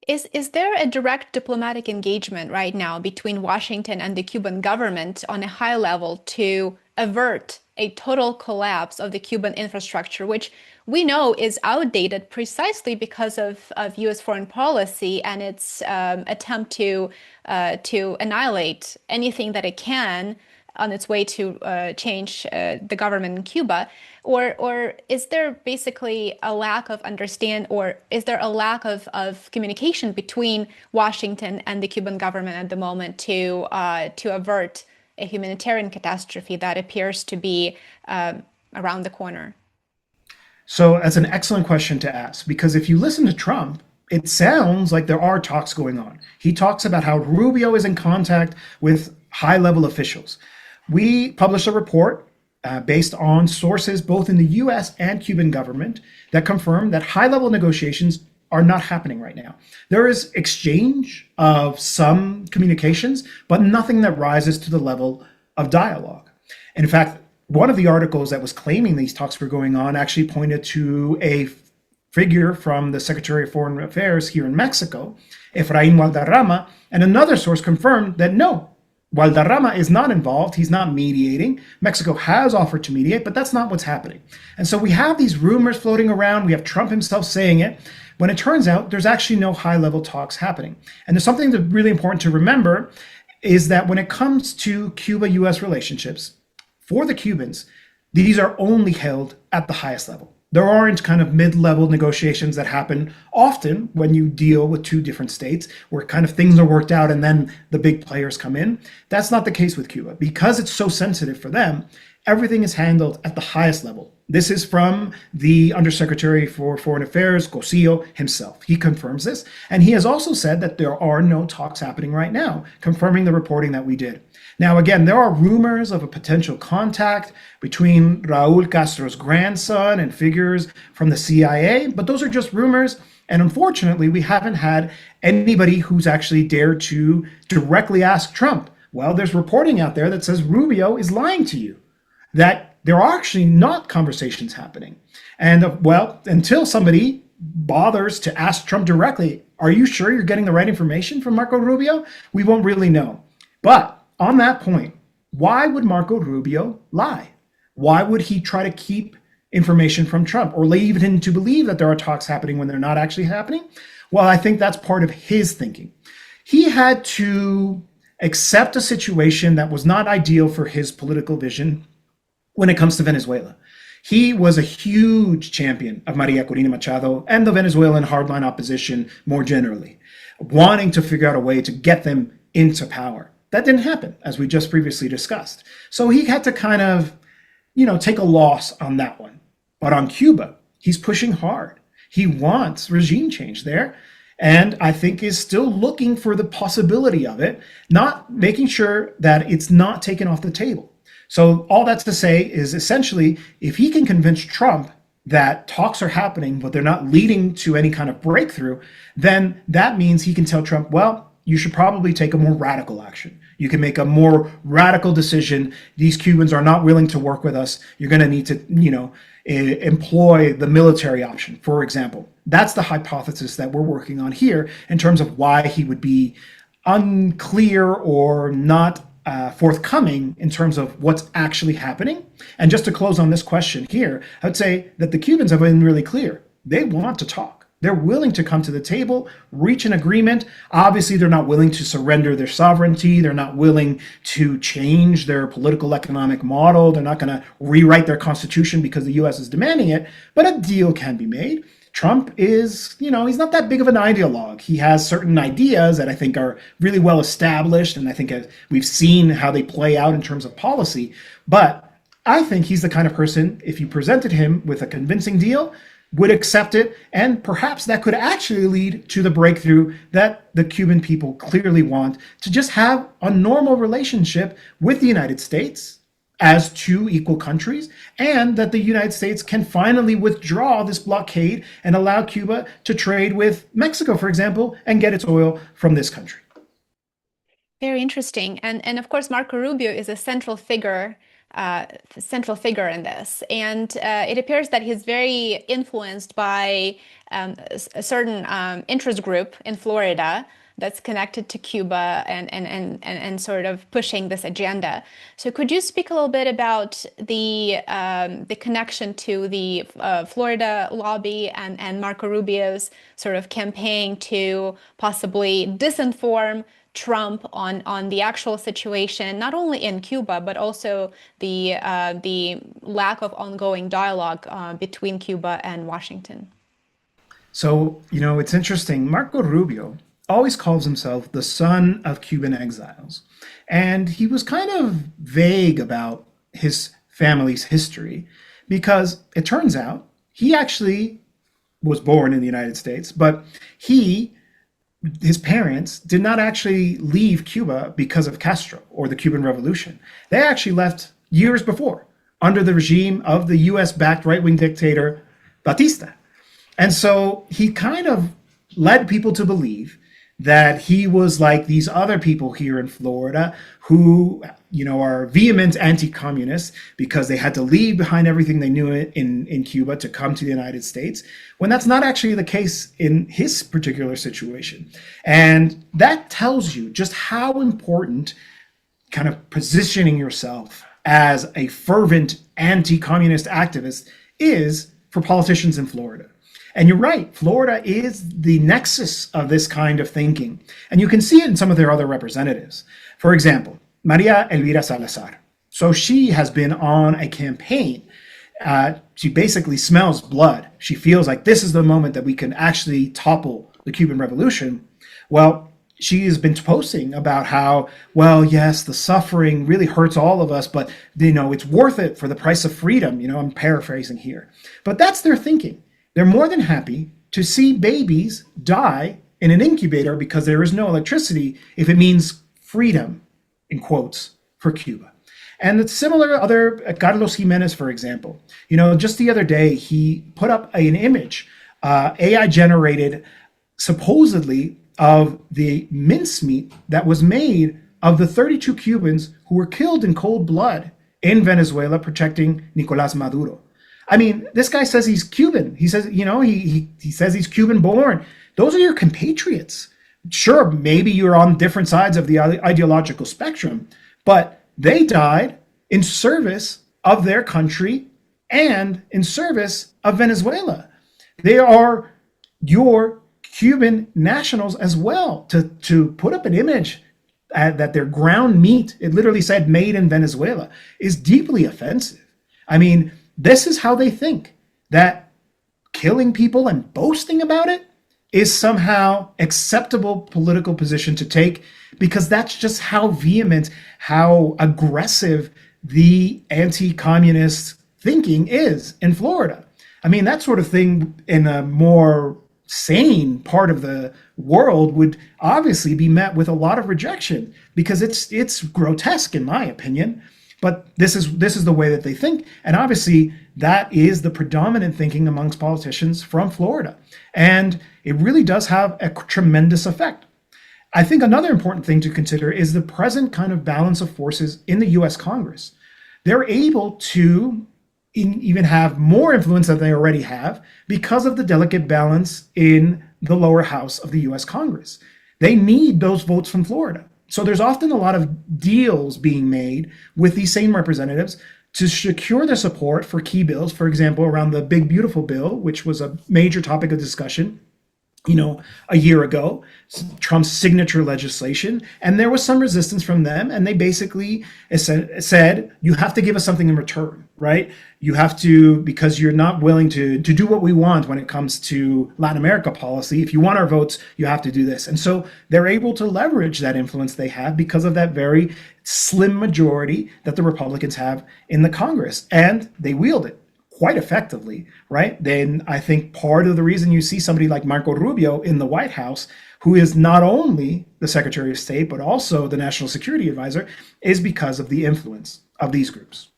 Is there a direct diplomatic engagement right now between Washington and the Cuban government on a high level to avert a total collapse of the Cuban infrastructure, which we know is outdated precisely because of U.S. foreign policy and its attempt to annihilate anything that it can on its way to change the government in Cuba? Or is there basically a lack of understand, or is there a lack of communication between Washington and the Cuban government at the moment to avert a humanitarian catastrophe that appears to be around the corner? So that's an excellent question to ask because if you listen to Trump, it sounds like there are talks going on. He talks about how Rubio is in contact with high level officials. We published a report based on sources both in the US and Cuban government that confirm that high level negotiations are not happening right now. There is exchange of some communications, but nothing that rises to the level of dialogue. And in fact, one of the articles that was claiming these talks were going on actually pointed to a figure from the Secretary of Foreign Affairs here in Mexico, Efrain Valderrama, and another source confirmed that no, Valderrama is not involved. He's not mediating. Mexico has offered to mediate, but that's not what's happening. And so we have these rumors floating around. We have Trump himself saying it, when it turns out there's actually no high level talks happening. And there's something that's really important to remember is that when it comes to Cuba US relationships, for the Cubans, these are only held at the highest level. There aren't kind of mid-level negotiations that happen often when you deal with two different states where kind of things are worked out and then the big players come in. That's not the case with Cuba. Because it's so sensitive for them, everything is handled at the highest level. This is from the Undersecretary for Foreign Affairs, Cosillo himself. He confirms this. And he has also said that there are no talks happening right now, confirming the reporting that we did. Now, again, there are rumors of a potential contact between Raul Castro's grandson and figures from the CIA, but those are just rumors. And unfortunately, we haven't had anybody who's actually dared to directly ask Trump. Well, there's reporting out there that says Rubio is lying to you, that there are actually not conversations happening. And well, until somebody bothers to ask Trump directly, are you sure you're getting the right information from Marco Rubio? We won't really know. But on that point, why would Marco Rubio lie? Why would he try to keep information from Trump or leave him to believe that there are talks happening when they're not actually happening? Well, I think that's part of his thinking. He had to accept a situation that was not ideal for his political vision when it comes to Venezuela. He was a huge champion of Maria Corina Machado and the Venezuelan hardline opposition more generally, wanting to figure out a way to get them into power. That didn't happen, as we just previously discussed. So he had to kind of, take a loss on that one. But on Cuba, he's pushing hard. He wants regime change there, and I think is still looking for the possibility of it, not making sure that it's not taken off the table. So all that's to say is essentially, if he can convince Trump that talks are happening, but they're not leading to any kind of breakthrough, then that means he can tell Trump, well, you should probably take a more radical action. You can make a more radical decision. These Cubans are not willing to work with us. You're going to need to, employ the military option, for example. That's the hypothesis that we're working on here in terms of why he would be unclear or not forthcoming in terms of what's actually happening. And just to close on this question here, I would say that the Cubans have been really clear. They want to talk. They're willing to come to the table, reach an agreement. Obviously, they're not willing to surrender their sovereignty. They're not willing to change their political economic model. They're not going to rewrite their constitution because the US is demanding it. But a deal can be made. Trump is, he's not that big of an ideologue. He has certain ideas that I think are really well established. And I think we've seen how they play out in terms of policy. But I think he's the kind of person, if you presented him with a convincing deal, would accept it, and perhaps that could actually lead to the breakthrough that the Cuban people clearly want, to just have a normal relationship with the United States as two equal countries, and that the United States can finally withdraw this blockade and allow Cuba to trade with Mexico, for example, and get its oil from this country. Very interesting. And of course, Marco Rubio is a central figure central figure in this. And it appears that he's very influenced by a certain interest group in Florida that's connected to Cuba and sort of pushing this agenda. So could you speak a little bit about the connection to the Florida lobby and Marco Rubio's sort of campaign to possibly disinform Trump on the actual situation, not only in Cuba, but also the lack of ongoing dialogue between Cuba and Washington? So, it's interesting. Marco Rubio always calls himself the son of Cuban exiles. And he was kind of vague about his family's history because it turns out he actually was born in the United States, but his parents did not actually leave Cuba because of Castro or the Cuban Revolution. They actually left years before under the regime of the US backed right wing dictator Batista. And so he kind of led people to believe that he was like these other people here in Florida who, are vehement anti-communists because they had to leave behind everything they knew in Cuba to come to the United States, when that's not actually the case in his particular situation. And that tells you just how important kind of positioning yourself as a fervent anti-communist activist is for politicians in Florida. And you're right, Florida is the nexus of this kind of thinking. And you can see it in some of their other representatives. For example, Maria Elvira Salazar. So she has been on a campaign. She basically smells blood. She feels like this is the moment that we can actually topple the Cuban Revolution. Well, she has been posting about how, well, yes, the suffering really hurts all of us, but it's worth it for the price of freedom. I'm paraphrasing here. But that's their thinking. They're more than happy to see babies die in an incubator because there is no electricity if it means freedom, in quotes, for Cuba. And it's similar other, Carlos Jimenez, for example. Just the other day, he put up an image, AI generated, supposedly, of the mincemeat that was made of the 32 Cubans who were killed in cold blood in Venezuela protecting Nicolás Maduro. I mean, this guy says he's Cuban. He says, he says he's Cuban born. Those are your compatriots. Sure, maybe you're on different sides of the ideological spectrum, but they died in service of their country and in service of Venezuela. They are your Cuban nationals as well. To put up an image that their ground meat, it literally said made in Venezuela, is deeply offensive. I mean, this is how they think, that killing people and boasting about it is somehow acceptable political position to take, because that's just how vehement, how aggressive the anti-communist thinking is in Florida. I mean, that sort of thing in a more sane part of the world would obviously be met with a lot of rejection because it's grotesque in my opinion. But this is the way that they think. And obviously, that is the predominant thinking amongst politicians from Florida. And it really does have a tremendous effect. I think another important thing to consider is the present kind of balance of forces in the US Congress. They're able to even have more influence than they already have because of the delicate balance in the lower house of the US Congress. They need those votes from Florida. So there's often a lot of deals being made with these same representatives to secure their support for key bills, for example, around the Big Beautiful Bill, which was a major topic of discussion, a year ago, Trump's signature legislation. And there was some resistance from them. And they basically said, you have to give us something in return, right? You have to, because you're not willing to do what we want when it comes to Latin America policy. If you want our votes, you have to do this. And so they're able to leverage that influence they have because of that very slim majority that the Republicans have in the Congress. And they wield it quite effectively, right? Then I think part of the reason you see somebody like Marco Rubio in the White House, who is not only the Secretary of State, but also the National Security Advisor, is because of the influence of these groups.